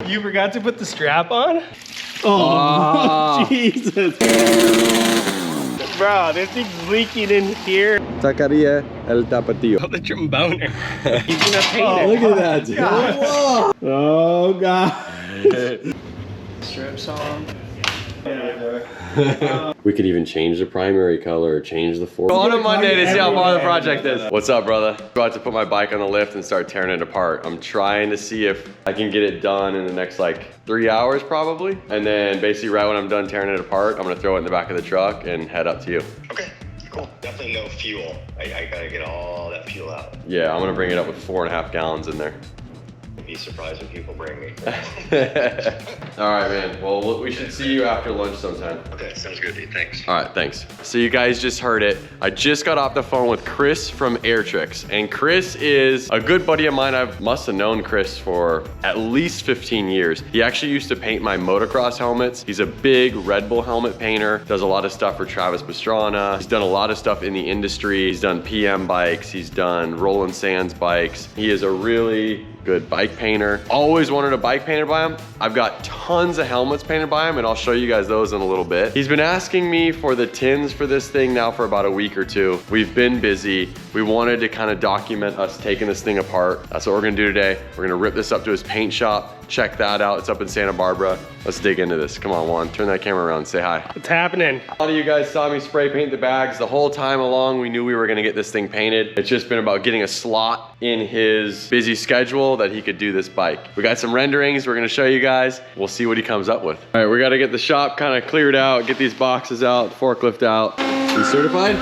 You forgot to put the strap on? Oh, Jesus. Bro, this thing's leaking in here. Sacaría el tapatío. Oh, the tromboner. He's gonna paint Oh, it. look at that, dude. Whoa. Oh, God. Strips on. We could even change the primary color or change the fork. On a Monday to see how far the project is. What's up, brother? About to put my bike on the lift and start tearing it apart. I'm trying to see if I can get it done in the next like 3 hours probably. And then basically right when I'm done tearing it apart, I'm gonna throw it in the back of the truck and head up to you. Okay, cool. Definitely no fuel. I gotta get all that fuel out. Yeah, I'm gonna bring it up with 4.5 gallons in there. Be surprised when people bring me. All right, man. Well, we should see you after lunch sometime. Okay, sounds good, dude. Thanks. All right, thanks. So you guys just heard it. I just got off the phone with Chris from Airtricks, and Chris is a good buddy of mine. I must have known Chris for at least 15 years. He actually used to paint my motocross helmets. He's a big Red Bull helmet painter, does a lot of stuff for Travis Pastrana. He's done a lot of stuff in the industry. He's done PM bikes. He's done Roland Sands bikes. He is a really good bike painter. Always wanted a bike painted by him. I've got tons of helmets painted by him, and I'll show you guys those in a little bit. He's been asking me for the tins for this thing now for about a week or two. We've been busy. We wanted to kind of document us taking this thing apart. That's what we're gonna do today. We're gonna rip this up to his paint shop. Check that out. It's up in Santa Barbara. Let's dig into this. Come on, Juan. Turn that camera around. Say hi. What's happening? A lot of you guys saw me spray paint the bags the whole time along. We knew we were gonna get this thing painted. It's just been about getting a slot in his busy schedule that he could do this bike. We got some renderings we're gonna show you guys. We'll see what he comes up with. All right, we gotta get the shop kind of cleared out, get these boxes out, forklift out. You certified?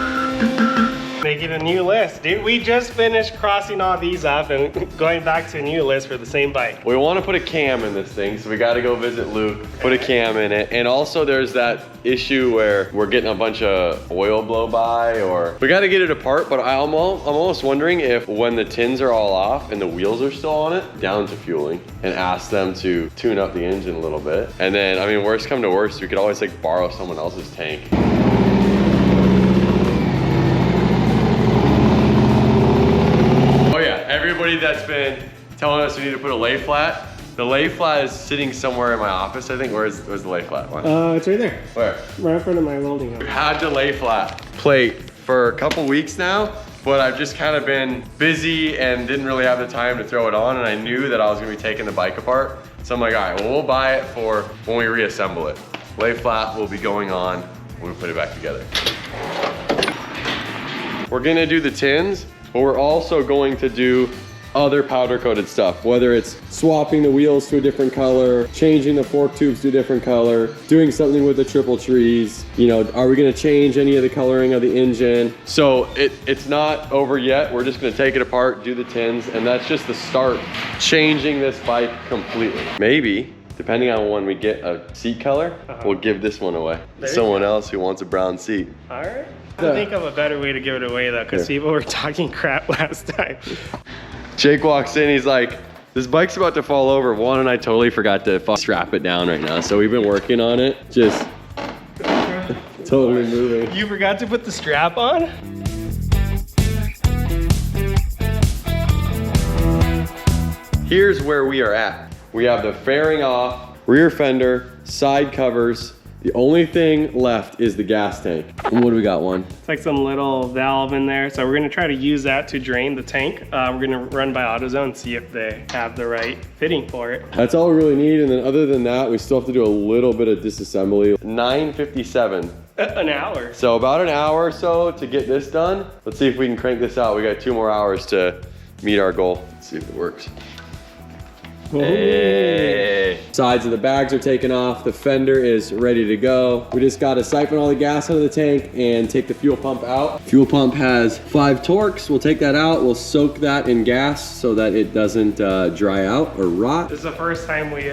Making a new list, dude. We just finished crossing all these off and going back to a new list for the same bike. We want to put a cam in this thing, so we got to go visit Luke, put a cam in it. And also there's that issue where we're getting a bunch of oil blow by, or we got to get it apart, but I'm almost wondering if when the tins are all off and the wheels are still on it, down to fueling and ask them to tune up the engine a little bit. And then, I mean, worst come to worst, we could always like borrow someone else's tank. Everybody that's been telling us we need to put a lay flat, the lay flat is sitting somewhere in my office, I think. Where's the lay flat one? It's right there. Where? Right in front of my welding house. We've had the lay flat plate for a couple weeks now, but I've just kind of been busy and didn't really have the time to throw it on, and I knew that I was gonna be taking the bike apart. So I'm like, all right, well, we'll buy it for when we reassemble it. Lay flat will be going on when we put it back together. We're gonna do the tins, but we're also going to do other powder coated stuff, whether it's swapping the wheels to a different color, changing the fork tubes to a different color, doing something with the triple trees. You know, are we gonna change any of the coloring of the engine? So it's not over yet. We're just gonna take it apart, do the tins, and that's just the start. Changing this bike completely. Maybe, depending on when we get a seat color, we'll give this one away. Someone else who wants a brown seat. All right. I think of a better way to give it away though, because people were talking crap last time. Jake walks in, he's like, this bike's about to fall over. Juan and I totally forgot to strap it down right now. So we've been working on it, just totally moving. You forgot to put the strap on? Here's where we are at. We have the fairing off, rear fender, side covers. The only thing left is the gas tank. And what do we got, Juan? It's like some little valve in there. So we're gonna try to use that to drain the tank. We're gonna run by AutoZone, see if they have the right fitting for it. That's all we really need. And then other than that, we still have to do a little bit of disassembly. 9:57. An hour. So about an hour or so to get this done. Let's see if we can crank this out. We got 2 more hours to meet our goal. Let's see if it works. Hey. Sides of the bags are taken off. The fender is ready to go. We just got to siphon all the gas out of the tank and take the fuel pump out. Fuel pump has 5 torques. We'll take that out. We'll soak that in gas so that it doesn't dry out or rot. This is the first time we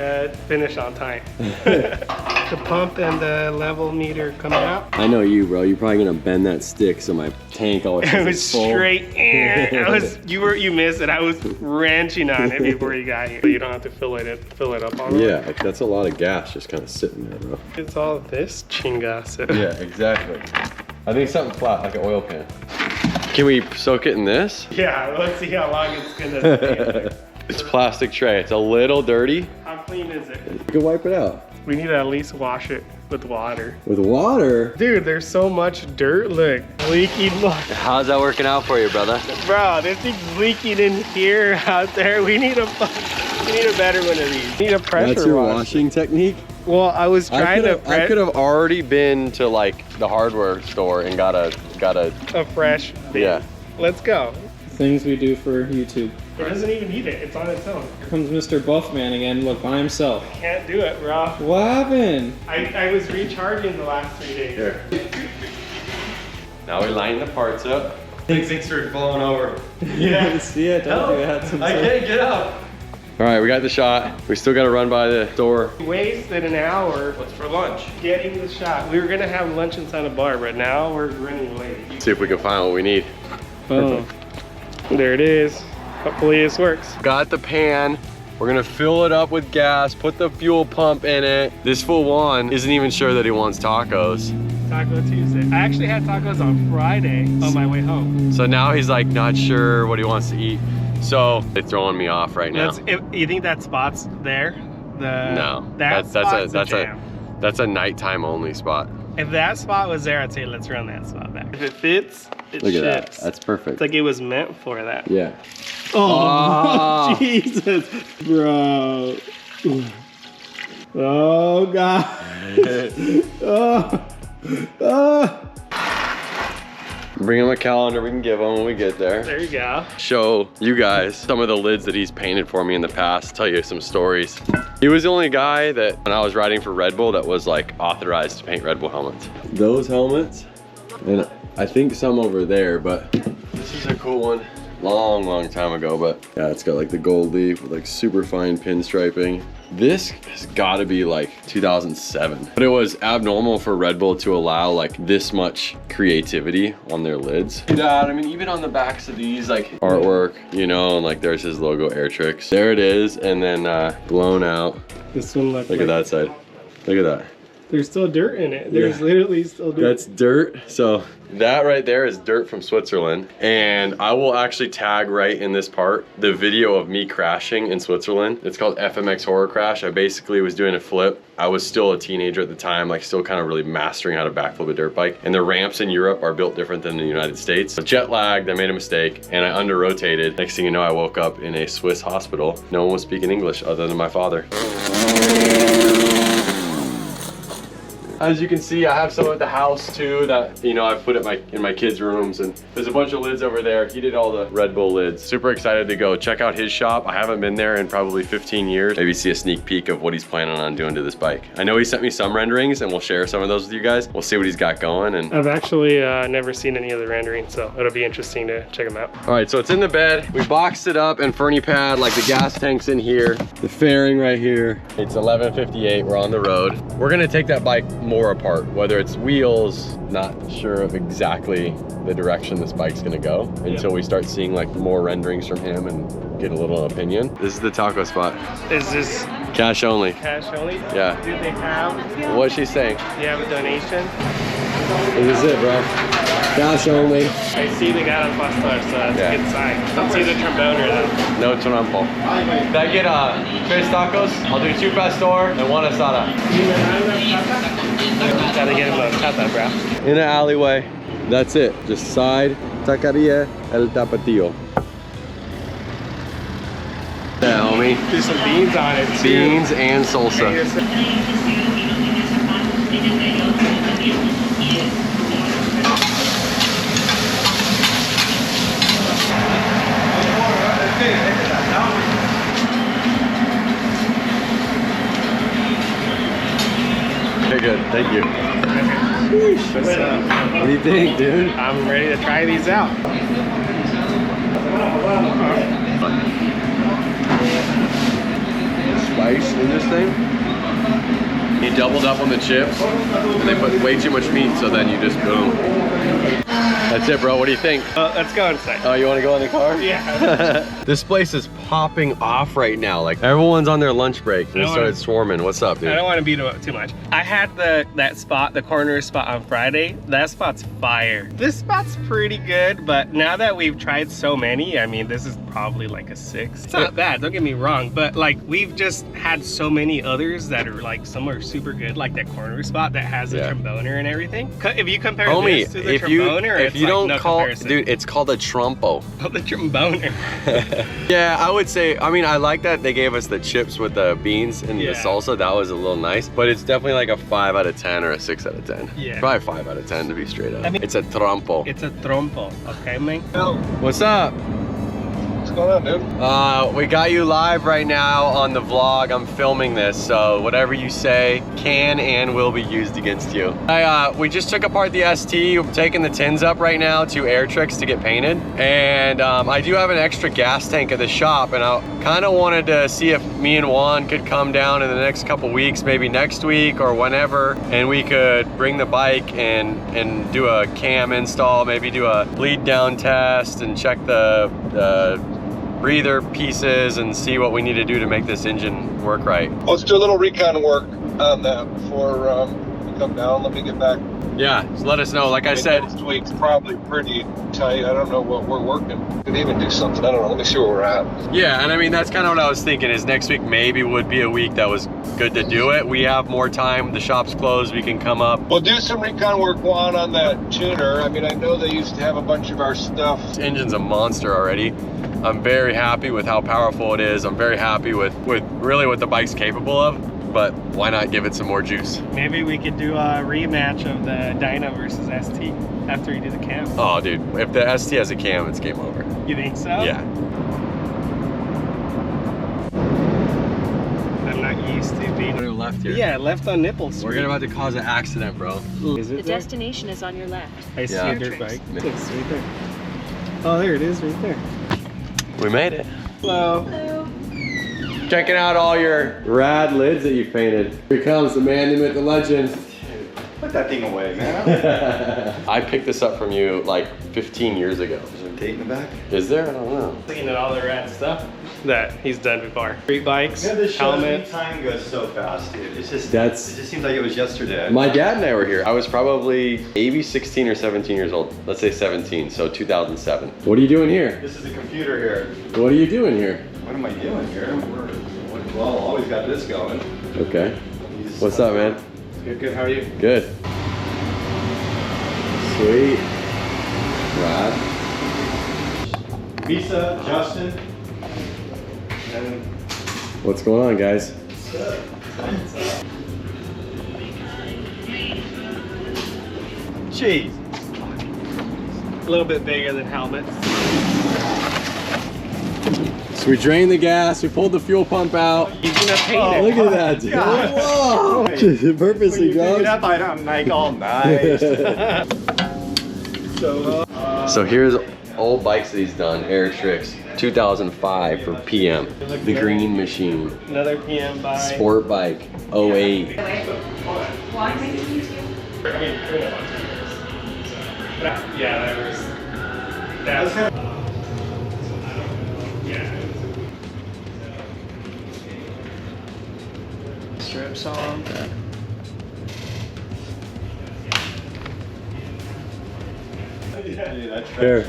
finished on time. The pump and the level meter coming out. I know you, bro. You're probably gonna bend that stick so my tank always It was full. straight in. You missed it. I was wrenching on it before you got here. So you don't have to fill it up all the way. Yeah, that's a lot of gas just kind of sitting there, bro. It's all this chingazo. Yeah, exactly. I think something flat, like an oil pan. Can we soak it in this? Yeah, let's see how long it's gonna stay. It's plastic tray. It's a little dirty. How clean is it? You can wipe it out. We need to at least wash it with water. With water? Dude, there's so much dirt. Look, leaking. How's that working out for you, brother? Bro, this thing's leaking in here, out there. We need a better one of these. We need a pressure That's your wash. washing technique? Well, I was trying to. I could have already been to like the hardware store and got a fresh. yeah. Let's go. Things we do for YouTube. It doesn't even need it. It's on its own. Here comes Mr. Buffman again, look, by himself. Can't do it, bro. What happened? I was recharging the last 3 days. Here. Now we line the parts up. Things are falling over. Yeah. See, I told you I had some. I can't get up. All right, we got the shot. We still got to run by the door. We wasted an hour. What's for lunch? Getting the shot. We were gonna have lunch inside a bar, but now we're running late. See if we can find what we need. Boom. There it is. Hopefully this works. Got the pan. We're gonna fill it up with gas, put the fuel pump in it. This fool Juan isn't even sure that he wants tacos. Taco Tuesday. I actually had tacos on Friday on my way home. So now he's like not sure what he wants to eat. So they're throwing me off right now. You think that spot's there? No, that's a nighttime only spot. If that spot was there, I'd say let's run that spot back. If it fits, it Look at that. ships. That's perfect. It's like it was meant for that. Yeah. Oh, Jesus, bro. Oh, God. Bring him a calendar we can give him when we get there. There you go. Show you guys some of the lids that he's painted for me in the past, tell you some stories. He was the only guy that when I was riding for Red Bull that was like authorized to paint Red Bull helmets. Those helmets, and I think some over there, but This is a cool one. Long time ago, but yeah, it's got like the gold leaf with like super fine pinstriping. this has got to be like 2007. But it was abnormal for Red Bull to allow like this much creativity on their lids. Yeah, I mean, even on the backs of these, like artwork, you know, and like there's his logo, Airtricks. There it is, and then blown out. This one Look at that side. Look at that. There's still dirt in it. There's literally still dirt. That's dirt. So that right there is dirt from Switzerland. And I will actually tag right in this part the video of me crashing in Switzerland. It's called FMX Horror Crash. I basically was doing a flip. I was still a teenager at the time, like still kind of really mastering how to backflip a dirt bike. And the ramps in Europe are built different than the United States. So jet lagged, I made a mistake, and I under rotated. Next thing you know, I woke up in a Swiss hospital. No one was speaking English other than my father. As you can see, I have some at the house too that, you know, I've put in my kids' rooms, and there's a bunch of lids over there. He did all the Red Bull lids. Super excited to go check out his shop. I haven't been there in probably 15 years. Maybe see a sneak peek of what he's planning on doing to this bike. I know he sent me some renderings and we'll share some of those with you guys. We'll see what he's got going. And I've actually never seen any of the renderings, so it'll be interesting to check them out. all right, so it's in the bed. We boxed it up and Fernie pad, like the gas tank's in here, the fairing right here. It's 11:58, we're on the road. We're gonna take that bike more apart, whether it's wheels, not sure of exactly the direction this bike's gonna go until we start seeing like more renderings from him and get a little opinion. This is the taco spot. Is this Cash only. cash only? Yeah. Do they have, What's she saying? do you have a donation? This is it, bro. Cash only. I see they got a pastor, so that's a good sign. Don't see the tromboner though. No trompo. Can I get 3 tacos? I'll do 2 pastor and 1 asada. Gotta get him a tata, bro. In an alleyway. That's it. Just side Taqueria El Tapatío. Yeah, homie. Do some beans on it too. Beans and salsa. Okay, good. Thank you. What do you think, dude? I'm ready to try these out. Spice in this thing. He doubled up on the chips and they put way too much meat, so then you just boom. That's it, bro. What do you think? Let's go inside. Oh, you want to go in the car? Yeah. This place is popping off right now. Like everyone's on their lunch break and it started swarming. What's up, dude? I don't want to beat it up too much. I had that spot, the corner spot on Friday. That spot's fire. This spot's pretty good, but now that we've tried so many, I mean, this is probably like a 6. It's not bad, don't get me wrong, but like we've just had so many others that are like, some are super good, like that corner spot that has a tromboner and everything. If you compare Homie, this to the tromboner, if it's you like don't no call, comparison. dude, it's called a trompo. Oh, the tromboner. Yeah, I would say, I mean, I like that they gave us the chips with the beans and the Yeah. salsa. That was a little nice, but it's definitely like a 5 out of 10 or a 6 out of 10. Yeah. Probably 5 out of 10 to be straight up. I mean- It's a trompo. It's a trompo, okay, man? What's up? What's going on, dude? We got you live right now on the vlog. I'm filming this, so whatever you say can and will be used against you. We just took apart the ST. We're taking the tins up right now to Airtricks to get painted. And I do have an extra gas tank at the shop, and I kind of wanted to see if me and Juan could come down in the next couple weeks, maybe next week or whenever, and we could bring the bike and do a cam install, maybe do a bleed down test and check the breather pieces and see what we need to do to make this engine work right. Let's do a little recon work on that before you come down. Let me get back. Yeah, just let us know. Like I said, Next week's probably pretty tight. I don't know what we're working. Could even do something. I don't know. Let me see where we're at. yeah, and I mean, that's kind of what I was thinking is next week maybe would be a week that was good to do it. We have more time. The shop's closed. We can come up. We'll do some recon work, Juan, on that tuner. I mean, I know they used to have a bunch of our stuff. This engine's a monster already. I'm very happy with how powerful it is. I'm very happy with really what the bike's capable of, but why not give it some more juice? Maybe we could do a rematch of the Dyna versus ST after we do the cam. Oh, dude, if the ST has a cam, it's game over. You think so? Yeah. I'm not used to being... Left here. Yeah, left on nipple street. We're about to cause an accident, bro. Is it The there? destination is on your left. I see Yeah. a dirt bike. It's right there. Oh, there it is right there. We made it. Hello. Checking out all your rad lids that you painted. Here comes the man, the myth, the legend. Put that thing away, man. I picked this up from you like 15 years ago. Is there a date in the back? Is there? I don't know. Looking at all the rad stuff that he's done before. Street bikes, Yeah, this shows me helmets. time goes so fast, dude. It's just, That's- it just seems like it was yesterday. My dad and I were here. I was probably maybe 16 or 17 years old. Let's say 17, so 2007. What are you doing here? This is the computer here. What are you doing here? What am I doing here? Well, always got this going. Okay. What's up, man? Good, good. How are you? Good. Sweet. Rad. Visa, Justin, and What's going on, guys? cheese. A little bit bigger than helmets. So we drained the gas, we pulled the fuel pump out. He's gonna paint it. Look at that, dude. Whoa! Just purposely, Pick it guys. up, I'm like all nice. So here's old bikes that he's done, Airtricks, 2005 for PM. The Green Machine, Another PM by... Sport Bike, 08. Yeah, that was... That's... Yeah. Strips on. Here.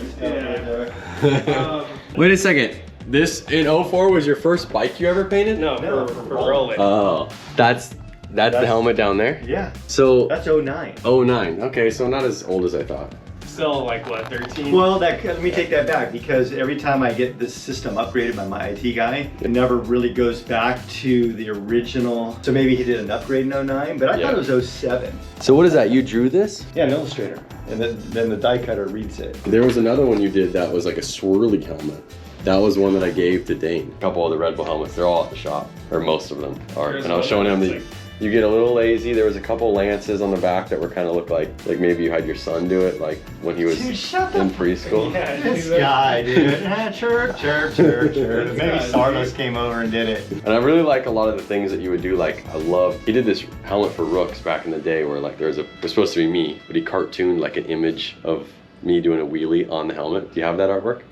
Wait a second. This in 04 was your first bike you ever painted? No, for rolling. Oh, that's the helmet down there? Yeah, So, that's 09. 09. Okay, so not as old as I thought. Still like what, 13? Well, let me take that back, because every time I get this system upgraded by my IT guy, it never really goes back to the original. So maybe he did an upgrade in 09, but I Yeah. thought it was 07. So what is that? You drew this? Yeah, an Illustrator. And then the die cutter reads it. There was another one you did that was like a swirly helmet. That was one that I gave to Dane. A couple of the Red Bull helmets, they're all at the shop, or most of them are. There's And I was one showing him that's the, like- you get a little lazy. There was a couple lances on the back that were kind of looked like maybe you had your son do it, like when he was Dude, shut in the preschool. Yeah, This guy, dude. Chirp, chirp, chirp, chirp. Maybe Sardos came over and did it. And I really like a lot of the things that you would do. Like I love, he did this helmet for Rooks back in the day where like it was supposed to be me, but he cartooned like an image of me doing a wheelie on the helmet. Do you have that artwork?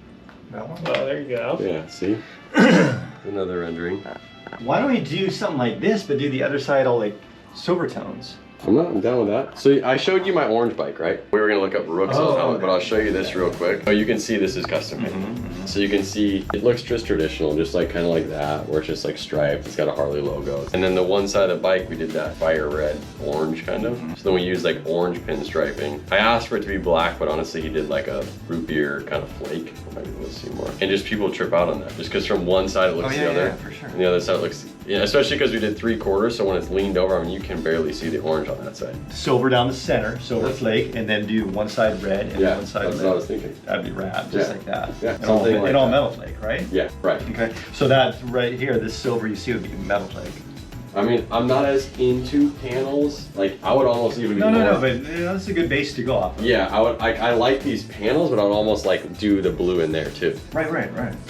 That one? Oh, there you go. Yeah, see? Another rendering. Why don't we do something like this, but do the other side all like silver tones? I'm down with that. So I showed you my orange bike, right? We were gonna look up Rook's helmet, but I'll show you this real quick. Oh, you can see this is custom made. So you can see it looks just traditional, just like kind of like that, where it's just like striped. It's got a Harley logo. And then the one side of the bike, we did that fire red, orange kind of. So then we used like orange pinstriping. I asked for it to be black, but honestly, he did like a root beer kind of flake. Maybe we'll see more. And just people trip out on that, just because from one side it looks the other, for sure. And the other side looks, especially because we did 3/4, so when it's leaned over, I mean, you can barely see the orange on that side. Silver down the center, silver flake, and then do one side red and one side that's red. what I was thinking. That'd be rad, just like that. Yeah, and all, like all metal flake, right? Yeah, right. Okay, so that right here, this silver you see would be metal flake. I mean, I'm not as into panels. Like, I would almost even No, but that's a good base to go off of. Yeah, I like these panels, but I would almost like do the blue in there too. Right.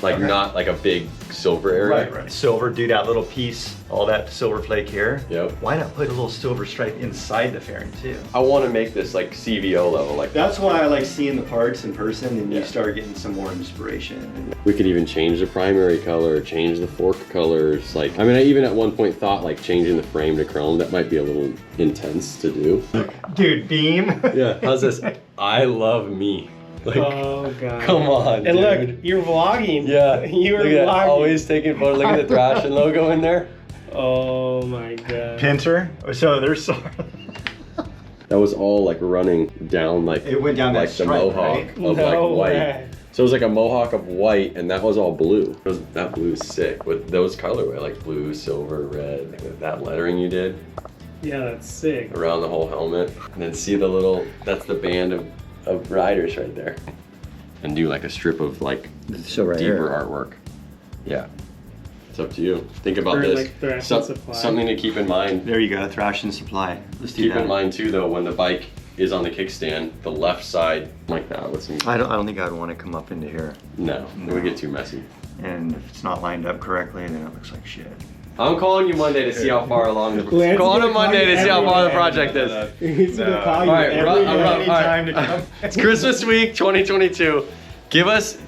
Like not like a big silver area. Right. Silver, do that little piece, all that silver flake here. Yep. Why not put a little silver stripe inside the fairing too? I want to make this like CVO level. Like that's why I like seeing the parts in person, and you start getting some more inspiration. We could even change the primary color, change the fork colors. Like, I mean, I even at one point thought like changing the frame to chrome. That might be a little intense to do. Dude, beam. Yeah, how's this? I love me. Like, oh god. Come on, and dude. look, you're vlogging. Yeah. You were look at that, vlogging. always taking photos. Look at the Thrashin logo in there. Oh my god. Pinter. So there's so. That was all like running down like it went down like that the stripe, mohawk right? of No like white. way. So it was like a mohawk of white, and that was all blue. That blue is sick with those colorway, like blue, silver, red. Like that lettering you did Yeah, that's sick. around the whole helmet, and then see the little. That's the band of riders right there, and do like a strip of like deeper artwork. Yeah. It's up to you. Think about Or this. like Thrashin supply. Something to keep in mind. There you go, Thrashin supply. Let's do Keep that. in mind too, though, when the bike is on the kickstand, the left side like that. I don't think I'd want to come up into here. No, it would get too messy. And if it's not lined up correctly, then it looks like shit. I'm calling you Monday to see how far along the. Lance Call is on gonna Monday call you to see how far the every project is. He's gonna call you All right, every day. Anytime to come. It's Christmas week 2022.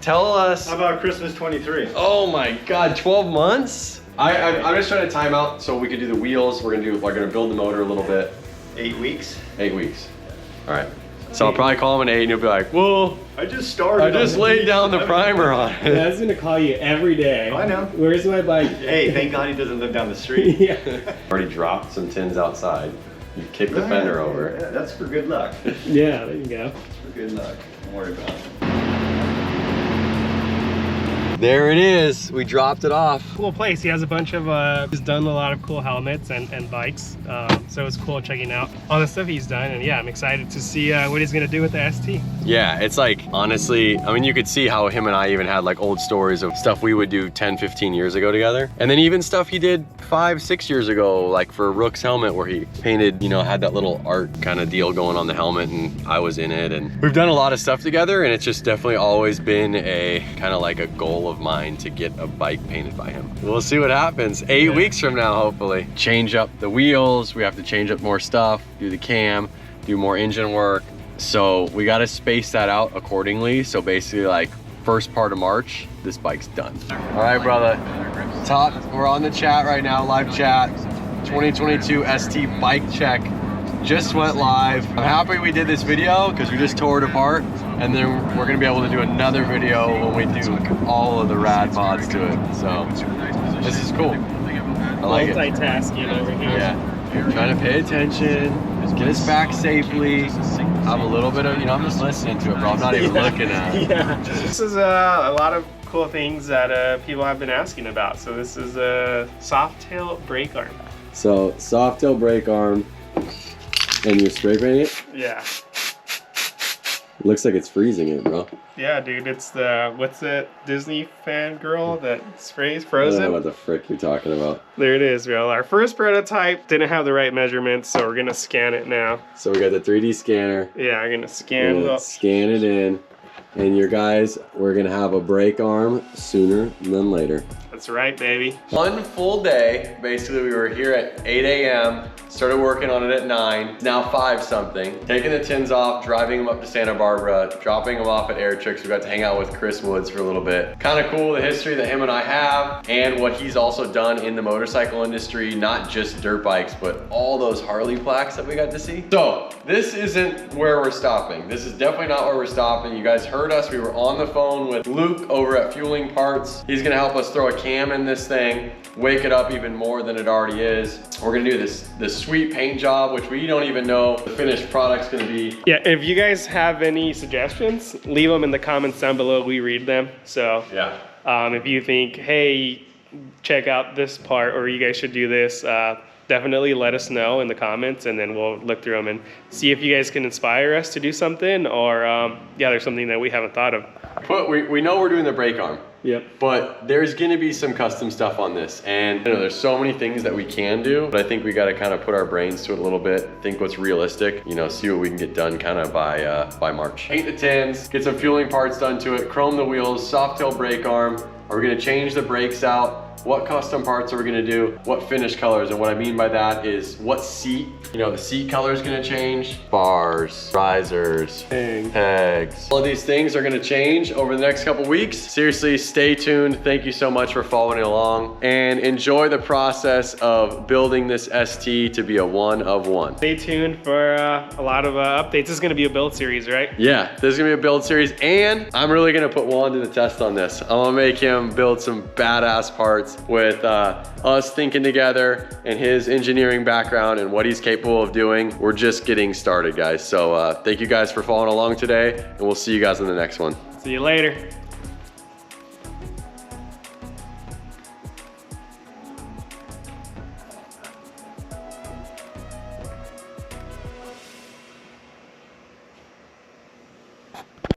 Tell us. How about Christmas 23? Oh my God, 12 months? I'm just trying to time out so we can do the wheels. We're gonna build the motor a little bit. 8 weeks? 8 weeks. All right. So I'll probably call him at 8 and he'll be like, well, I just started. I just laid down the primer on it. Dad's gonna call you every day. I know. Where's my bike? Hey, thank God he doesn't live down the street. Yeah. Already dropped some tins outside. You kicked the fender over. Yeah, that's for good luck. Yeah, there you go. For good luck. Don't worry about it. There it is. We dropped it off. Cool place. He has a bunch of, he's done a lot of cool helmets and bikes. So it's cool checking out all the stuff he's done. And yeah, I'm excited to see what he's gonna do with the ST. Yeah, it's like, honestly, I mean, you could see how him and I even had like old stories of stuff we would do 10, 15 years ago together. And then even stuff he did 5, 6 years ago, like for Rook's helmet, where he painted, you know, had that little art kind of deal going on the helmet, and I was in it. And we've done a lot of stuff together, and it's just definitely always been a kind of like a goal of mine to get a bike painted by him. We'll see what happens 8 weeks from now, hopefully. Change up the wheels, we have to change up more stuff, do the cam, do more engine work. So we got to space that out accordingly. So basically like first part of March, this bike's done. All right, brother. We're on the chat right now, live chat. 2022 ST bike check just went live. I'm happy we did this video because we just tore it apart, and then we're gonna be able to do another video when we do all of the rad mods to it. So this is cool. I like it. Multitasking over here. Yeah, trying to pay attention, get us back safely. Have a little bit of, you know, I'm just listening to it, bro. I'm not even looking at it. Yeah. This is a lot of cool things that people have been asking about. So this is a soft tail brake arm. So soft tail brake arm, and you're spray painting it? Yeah. Looks like it's freezing it, bro. Yeah, dude, it's the, what's that Disney fan girl that sprays I Frozen? don't know what the frick you're talking about. There it is, bro. Our first prototype didn't have the right measurements, so we're gonna scan it now. So we got the 3D scanner. Yeah, I'm gonna We're scan gonna scan it in. And your guys, we're gonna have a brake arm sooner than later. That's right, baby. One full day, basically we were here at 8 a.m. started working on it at 9, it's now 5 something. Taking the tins off, driving them up to Santa Barbara, dropping them off at Airtricks. We got to hang out with Chris Woods for a little bit. Kind of cool, the history that him and I have and what he's also done in the motorcycle industry, not just dirt bikes, but all those Harley plaques that we got to see. So this isn't where we're stopping. This is definitely not where we're stopping. You guys heard us. We were on the phone with Luke over at Fueling Parts. He's gonna help us throw a cam in this thing, wake it up even more than it already is. We're gonna do this sweet paint job, which we don't even know the finished product's gonna be. Yeah, if you guys have any suggestions, leave them in the comments down below. We read them. So Yeah. if you think, hey, check out this part, or you guys should do this, definitely let us know in the comments, and then we'll look through them and see if you guys can inspire us to do something, or yeah, there's something that we haven't thought of. But we know we're doing the brake arm. Yep. But there's gonna be some custom stuff on this. And there's so many things that we can do, but I think we gotta kind of put our brains to it a little bit, think what's realistic, see what we can get done kind of by March. Paint the tins, get some fueling parts done to it, chrome the wheels, soft tail brake arm. Are we gonna change the brakes out? What custom parts are we gonna do? What finish colors? And what I mean by that is what seat, the seat color is gonna change. Bars, risers, pegs. All of these things are gonna change over the next couple weeks. Seriously, stay tuned. Thank you so much for following along and enjoy the process of building this ST to be a one of one. Stay tuned for a lot of updates. This is gonna be a build series, right? Yeah, this is gonna be a build series, and I'm really gonna put Juan to the test on this. I'm gonna make him build some badass parts with us thinking together and his engineering background and what he's capable of doing. We're just getting started, guys. So thank you guys for following along today, and we'll see you guys in the next one. See you later.